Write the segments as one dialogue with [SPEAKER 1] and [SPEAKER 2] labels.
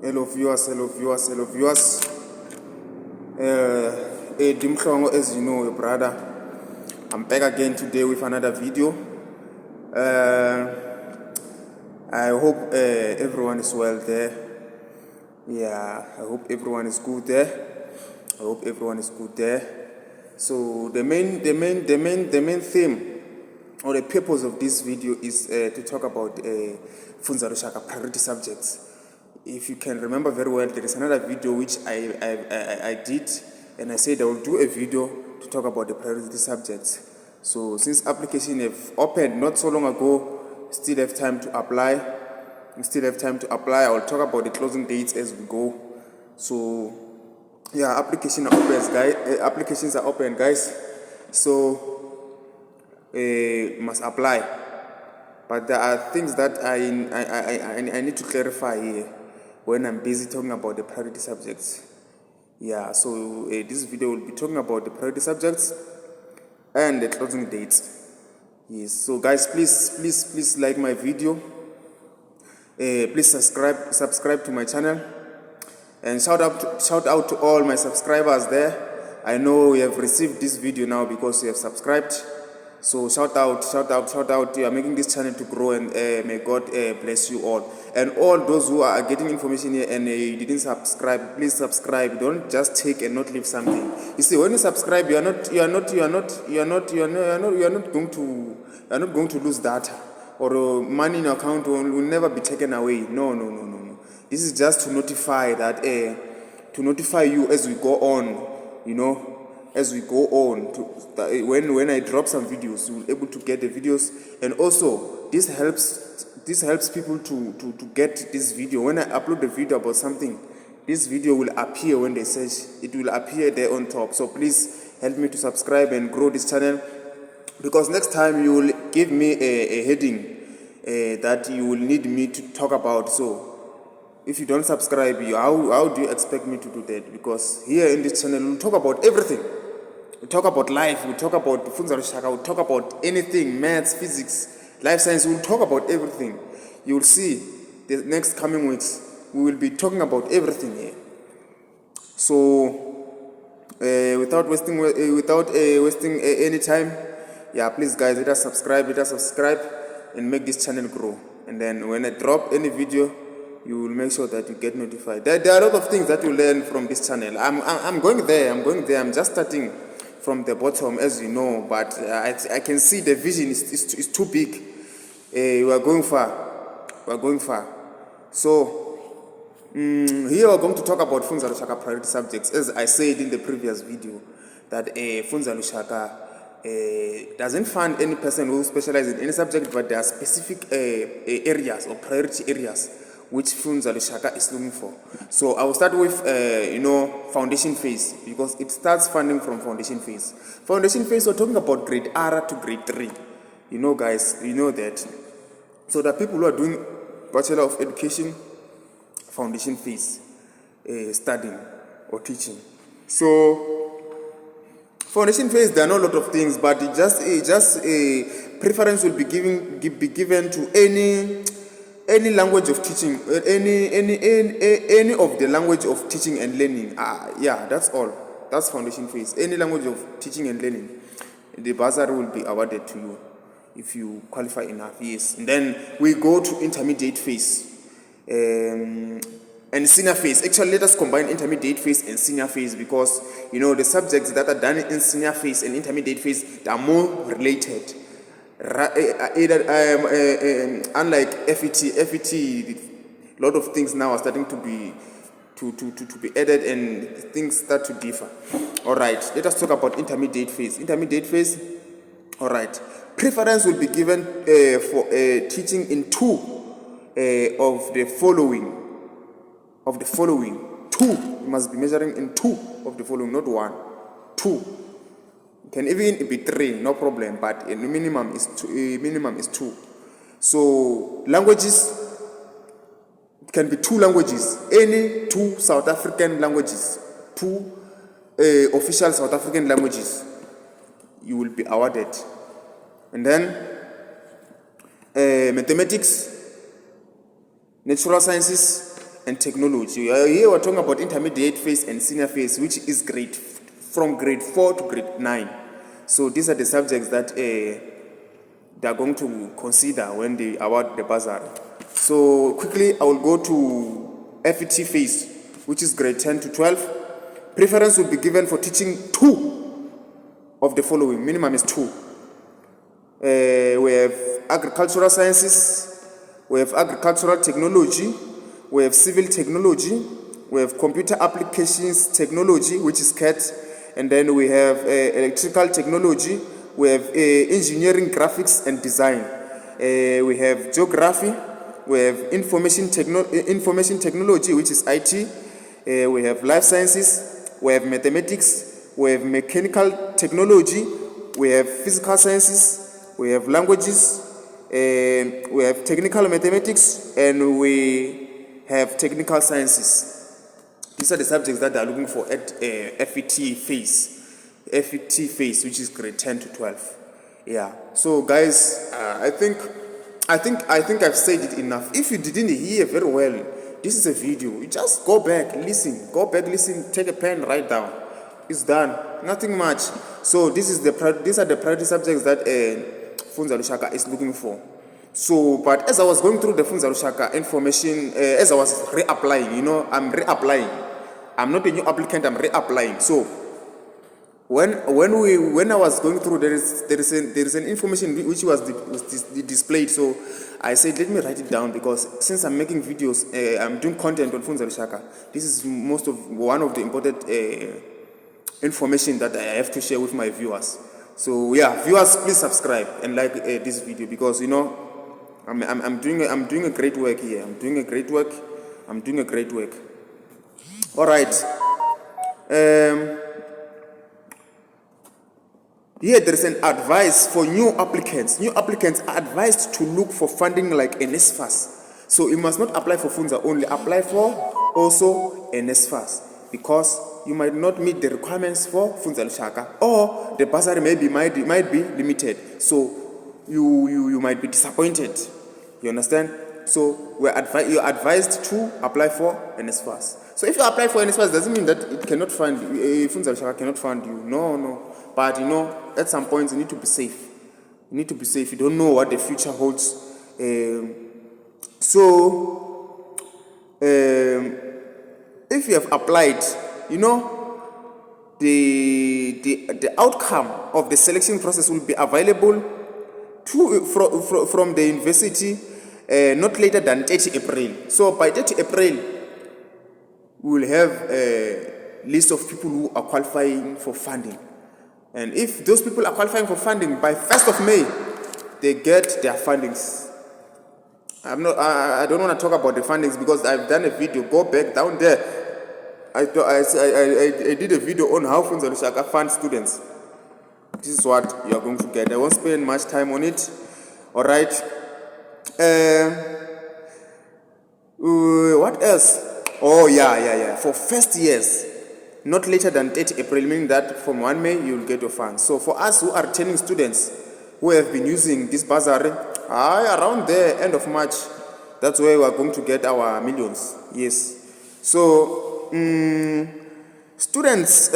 [SPEAKER 1] Hello viewers. Dimhlongo, as you know, your brother. I'm back again today with another video. I hope everyone is well there. Yeah, I hope everyone is good there. So the main theme or the purpose of this video is to talk about Funza Lushaka priority subjects. If you can remember very well, there is another video which I did, and I said I will do a video to talk about the priority subjects. So since application have opened not so long ago, still have time to apply. I will talk about the closing dates as we go. So yeah, applications are open, guys. So must apply. But there are things that I need to clarify here when I'm busy talking about the priority subjects. Yeah, so this video will be talking about the priority subjects and the closing dates. Yes, so guys, please like my video. Please subscribe to my channel, and shout out to all my subscribers there. I know you have received this video now because you have subscribed. So shout out. You are making this channel to grow, and may God bless you all. And all those who are getting information here and you didn't subscribe, please subscribe. Don't just take and not leave something. You see, when you subscribe, you are not going to lose data, or money in your account will never be taken away. No. This is just to notify you as we go on. As we go on, when I drop some videos, you'll be able to get the videos, and also this helps people to get this video. When I upload the video about something, this video will appear when they search. It will appear there on top. So please help me to subscribe and grow this channel, because next time you will give me a heading that you will need me to talk about. So if you don't subscribe, how do you expect me to do that? Because here in this channel, we'll talk about everything. We'll talk about life, we'll talk about Funza Lushaka, we'll talk about anything, maths, physics, life science, we'll talk about everything. You will see the next coming weeks, we will be talking about everything here. So, without wasting any time, yeah, please guys, let us subscribe, and make this channel grow. And then when I drop any video, you will make sure that you get notified. There are a lot of things that you learn from this channel. I'm going there. I'm just starting from the bottom, as you know, but I can see the vision is too big. We are going far. So here we're going to talk about Funza Lushaka priority subjects. As I said in the previous video, that Funza Lushaka doesn't fund any person who specializes in any subject, but there are specific areas or priority areas which Funza Lushaka is looking for. So I will start with foundation phase, because it starts funding from foundation phase. Foundation phase, we're talking about grade R to grade 3. Guys, you know that. So the people who are doing Bachelor of Education, foundation phase, studying or teaching. So foundation phase, there are not a lot of things, but it just a preference will be given to any language of teaching, any of the language of teaching and learning. Yeah, that's all. That's foundation phase. Any language of teaching and learning, the bursary will be awarded to you if you qualify enough. Yes. And then we go to intermediate phase and senior phase. Actually, let us combine intermediate phase and senior phase, because the subjects that are done in senior phase and intermediate phase, they are more related. Unlike FET, a lot of things now are starting to be added, and things start to differ. All right, let us talk about intermediate phase. All right, preference will be given for teaching in two of the following. Two, you must be measuring in two of the following, not one. Two. Can even be 3, no problem, but a minimum is 2. So languages can be 2 languages, any 2 South African languages, 2 official South African languages, you will be awarded. And then mathematics, natural sciences, and technology. Here we're talking about intermediate phase and senior phase, which is from grade 4 to grade 9. So these are the subjects that they are going to consider when they award the bursary. So quickly, I will go to FET phase, which is grade 10 to 12. Preference will be given for teaching 2 of the following. Minimum is 2. We have agricultural sciences, we have agricultural technology, we have civil technology, we have computer applications technology, which is CAT, and then we have electrical technology, we have engineering, graphics and design, we have geography, we have information technology, which is IT, we have life sciences, we have mathematics, we have mechanical technology, we have physical sciences, we have languages, we have technical mathematics, and we have technical sciences. These are the subjects that they are looking for at FET phase. FET phase, which is grade 10 to 12. Yeah. So guys, I think I've said it enough. If you didn't hear very well, this is a video. You just go back, listen, take a pen, write down. It's done. Nothing much. So these are the priority subjects that Funza Lushaka is looking for. So, but as I was going through the Funza Lushaka information, as I was reapplying, I'm reapplying. I'm not a new applicant, I'm reapplying. So, when I was going through, there is an information which was displayed. So, I said, let me write it down, because since I'm making videos, I'm doing content on Funza Lushaka. This is one of the important information that I have to share with my viewers. So yeah, viewers, please subscribe and like this video, because I'm doing a great work here. I'm doing a great work. All right. Here there is an advice for new applicants. New applicants are advised to look for funding like NSFAS. So you must not apply for Funza only. Apply for also NSFAS, because you might not meet the requirements for Funza Lushaka, or the bursary might be limited. So you might be disappointed. You understand? So you're advised to apply for NSFAS. So if you apply for NSFAS, doesn't mean that it cannot fund you. Funza Lushaka cannot fund you. No. But at some point you need to be safe. You don't know what the future holds. If you have applied, the outcome of the selection process will be available from the university not later than 30 April. So by 30 April, we will have a list of people who are qualifying for funding. And if those people are qualifying for funding, by 1st of May, they get their fundings. I don't want to talk about the fundings, because I've done a video. Go back down there. I did a video on how Funza Lushaka funds students. This is what you are going to get. I won't spend much time on it. All right. What else? Oh, yeah. For first years, not later than 30 April, meaning that from 1 May, you will get your funds. So for us who are returning students who have been using this bursary, around the end of March, that's where we are going to get our millions. Yes. So, students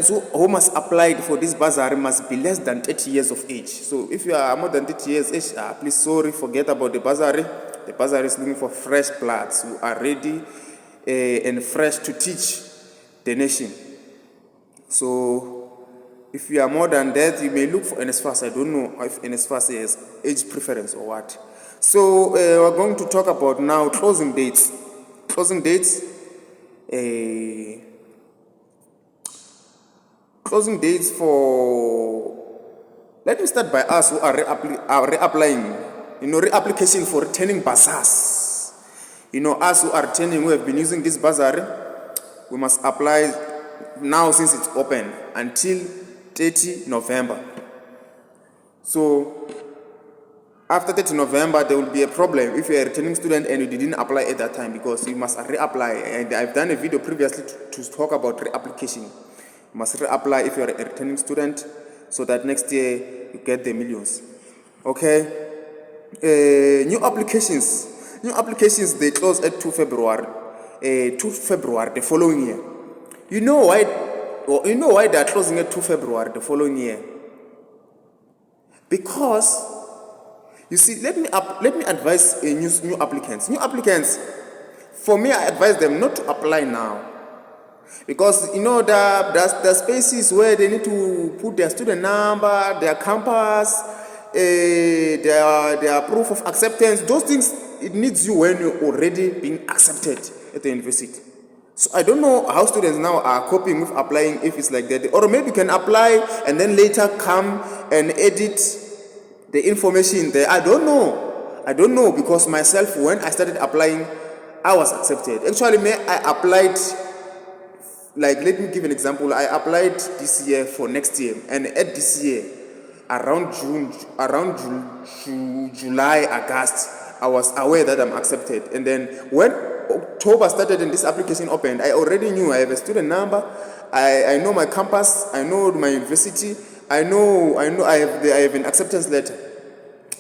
[SPEAKER 1] who must apply for this bursary must be less than 30 years of age. So if you are more than 30 years age, please forget about the bursary. The bursary is looking for fresh bloods who are ready and fresh to teach the nation. So if you are more than that, you may look for NSFAS. I don't know if NSFAS has age preference or what. So we're going to talk about now closing dates. Closing dates for, let me start by us who are reapplying, reapplication for returning bursaries. Us who are returning, who have been using this bursary, we must apply now since it's open until 30 November. So after 30 November, there will be a problem if you're a returning student and you didn't apply at that time, because you must reapply. And I've done a video previously to talk about reapplication. You must reapply if you're a returning student, so that next year you get the millions. Okay? New applications. New applications, they close at 2 February, 2 February the following year. You know why they are closing at 2 February the following year? Because, you see, let me advise new applicants. New applicants, for me, I advise them not to apply now. Because, the spaces where they need to put their student number, their campus, their proof of acceptance, those things, it needs you when you're already being accepted at the university. So I don't know how students now are coping with applying if it's like that. Or maybe you can apply and then later come and edit the information there. I don't know because myself, when I started applying, I was accepted. Actually, I applied, like, let me give an example. I applied this year for next year, and at this year, around July, August, I was aware that I'm accepted. And then when October started and this application opened, I already knew I have a student number, I know my campus, I know my university, I know I have an acceptance letter.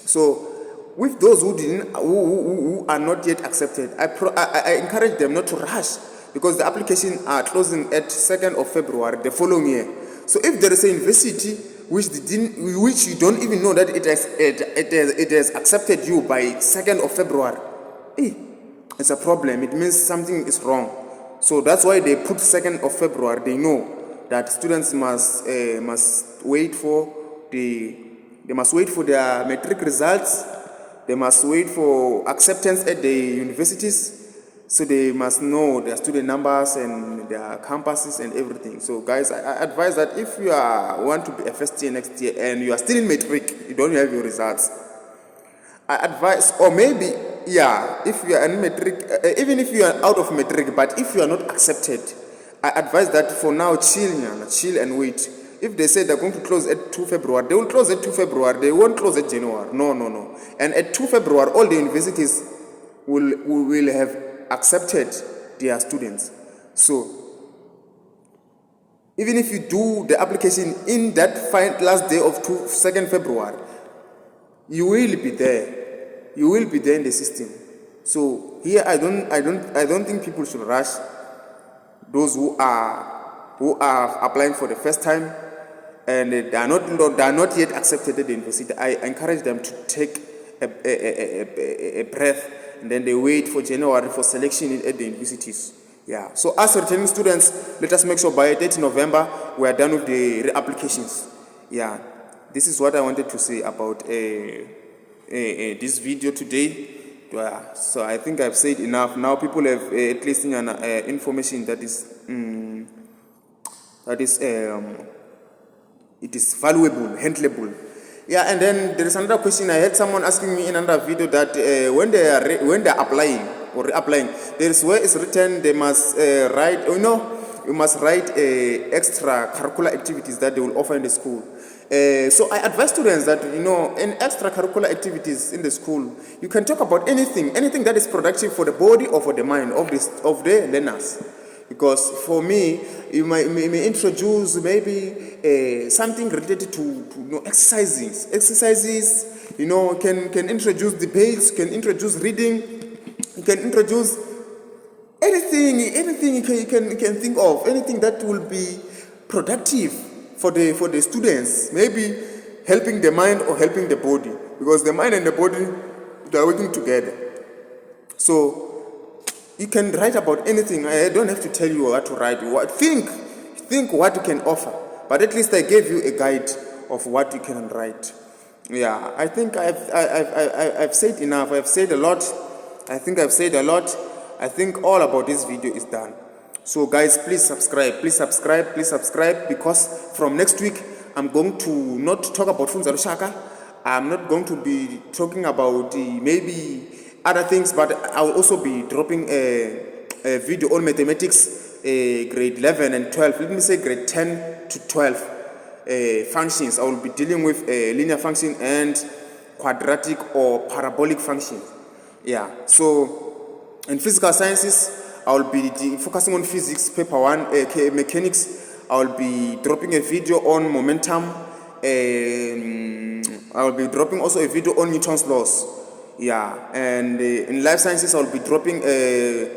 [SPEAKER 1] So with those who are not yet accepted, I encourage them not to rush, because the application are closing at 2nd of February the following year. So if there is a university which you don't even know that it has accepted you by 2nd of February, it's a problem. It means something is wrong. So that's why they put 2nd of February. They know that students must wait for their matric results. They must wait for acceptance at the universities. So they must know their student numbers and their campuses and everything. So guys, I advise that if you want to be a first year next year and you are still in matric, you don't have your results, I advise, or maybe, if you are in matric, even if you are out of matric, but if you are not accepted, I advise that for now, chill and wait. If they say they're going to close at 2 February, they will close at 2 February. They won't close at January. No. And at 2 February, all the universities will have accepted their students. So even if you do the application in that last day of 2nd February, you will be there. You will be there in the system. So here I don't think people should rush. Those who are applying for the first time and they are not yet accepted at the university, I encourage them to take a breath, and then they wait for January for selection at the universities. Yeah. So as returning students, let us make sure by 30 November we are done with the reapplications. Yeah. This is what I wanted to say about this video today. So I think I've said enough. Now people have at least information that it is valuable, handleable. Yeah, and then there is another question. I had someone asking me in another video that when they are applying or reapplying, there is where it's written they must write. You must write extra curricular activities that they will offer in the school. So I advise students that in extracurricular activities in the school, you can talk about anything that is productive for the body or for the mind of the learners. Because for me, you may introduce maybe something related to exercises. Exercises, can introduce debates, can introduce reading, you can introduce anything you can think of, anything that will be productive for the students, maybe helping the mind or helping the body, because the mind and the body, they are working together. So you can write about anything. I don't have to tell you what to write. Think what you can offer, but at least I gave you a guide of what you can write. Yeah, I think I've said enough. I've said a lot. I think I've said a lot. I think all about this video is done. So guys, please subscribe, because from next week I'm going to not talk about Funza Lushaka. I'm not going to be talking about maybe other things, but I will also be dropping a video on mathematics, grade 11 and 12. Let me say grade 10 to 12 functions. I will be dealing with linear function and quadratic or parabolic function. Yeah. So in physical sciences, I will be focusing on physics, paper 1, mechanics. I will be dropping a video on momentum. I will be dropping also a video on Newton's laws. Yeah, and in life sciences, I'll be dropping a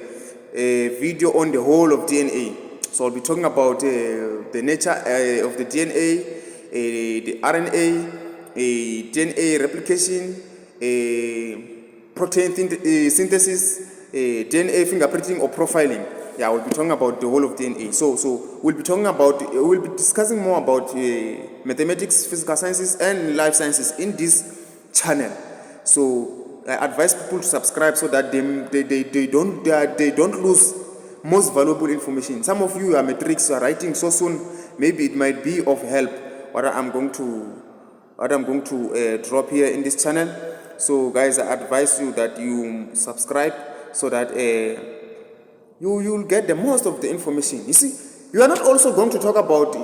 [SPEAKER 1] video on the whole of DNA. So I'll be talking about the nature of the DNA, the RNA, DNA replication, protein synthesis, DNA fingerprinting or profiling. Yeah, we'll be talking about the whole of DNA. So we'll be discussing more about mathematics, physical sciences, and life sciences in this channel. So I advise people to subscribe so that they don't lose most valuable information. Some of you are matrix are writing so soon, maybe it might be of help what I'm going to drop here in this channel. So guys, I advise you that you subscribe so that you'll get the most of the information. You see, you are not also going to talk about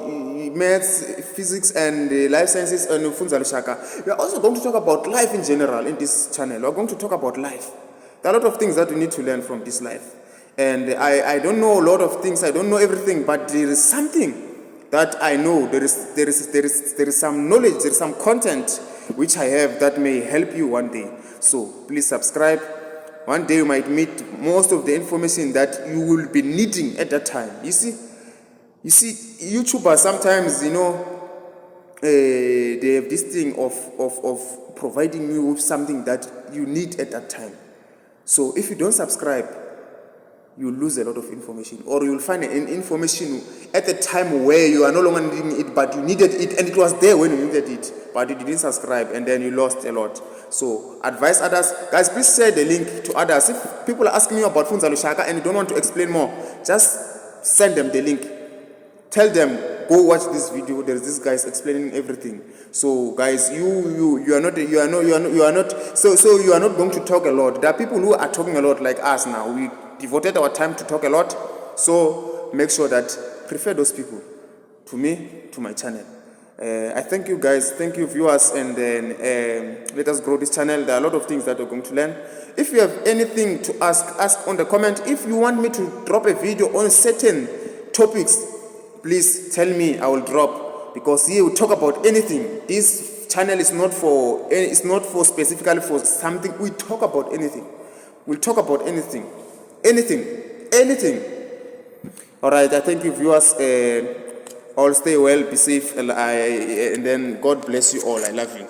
[SPEAKER 1] maths, physics, and life sciences and Funza Lushaka. We are also going to talk about life in general in this channel. We are going to talk about life. There are a lot of things that we need to learn from this life. And I don't know a lot of things. I don't know everything, but there is something that I know. There is some knowledge. There is some content which I have that may help you one day. So please subscribe. One day you might meet most of the information that you will be needing at that time. You see, YouTubers sometimes, they have this thing of providing you with something that you need at that time. So if you don't subscribe, you lose a lot of information, or you'll find an information at the time where you are no longer needing it, but you needed it, and it was there when you needed it, but you didn't subscribe, and then you lost a lot. So advise others, guys, please share the link to others. If people are asking you about Funza Lushaka and you don't want to explain more, just send them the link. Tell them, go watch this video. There's this guys explaining everything. So guys, you are not going to talk a lot. There are people who are talking a lot like us now. We devoted our time to talk a lot. So make sure that prefer those people to me, to my channel. I thank you guys, thank you viewers, and then let us grow this channel. There are a lot of things that we're going to learn. If you have anything to ask on the comment. If you want me to drop a video on certain topics, please tell me, I will drop, because here we talk about anything. This channel is not for specifically for something. We talk about anything. We'll talk about anything. All right, I thank you viewers. All stay well, be safe, and then God bless you all. I love you.